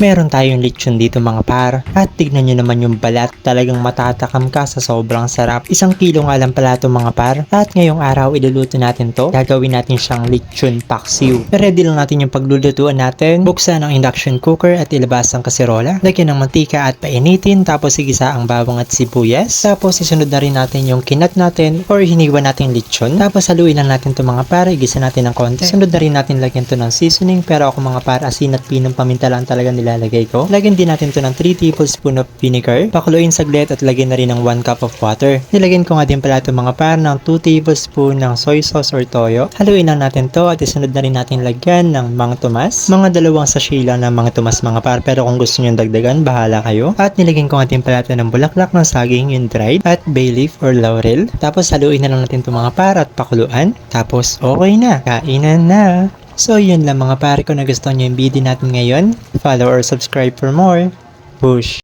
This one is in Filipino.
Meron tayong lechon dito mga par. At tignan nyo naman yung balat. Talagang matatakam ka sa sobrang sarap. 1 kilo nga lang pala ito mga par. At ngayong araw iluluto natin to. Gagawin natin siyang lechon paksiw. Ready lang natin yung paglulutuan natin. Buksan ang induction cooker at ilabas ang kaserola. Lagyan ng mantika at painitin. Tapos igisa ang bawang at sibuyas. Tapos isunod na rin natin yung kinat natin or hiniwa nating lechon. Tapos haluin lang natin to mga par. Igisa natin ng konti. Sunod na rin natin lagyan to ng seasoning. Pero ako mga par, asin at pinong paminta lang talaga nilalagay ko. Lagyan din natin to ng 3 tablespoon of vinegar. Pakuluin saglit at lagyan na rin ng 1 cup of water. Nilagyan ko nga din pala ito mga par ng 2 tablespoon ng soy sauce or toyo. Haluin lang natin to at isunod na rin natin lagyan ng Mang Tomas. Mga 2 sachet lang ng Mang Tomas mga par, pero kung gusto nyo dagdagan, bahala kayo. At nilagyan ko nga din pala ito ng bulaklak ng saging, yung dried, at bay leaf or laurel. Tapos haluin na lang natin ito mga par at pakuluan. Tapos okay na, kainan na. So yun lang mga pare, kung nagustuhan nyo yung video natin ngayon, follow or subscribe for more. Push!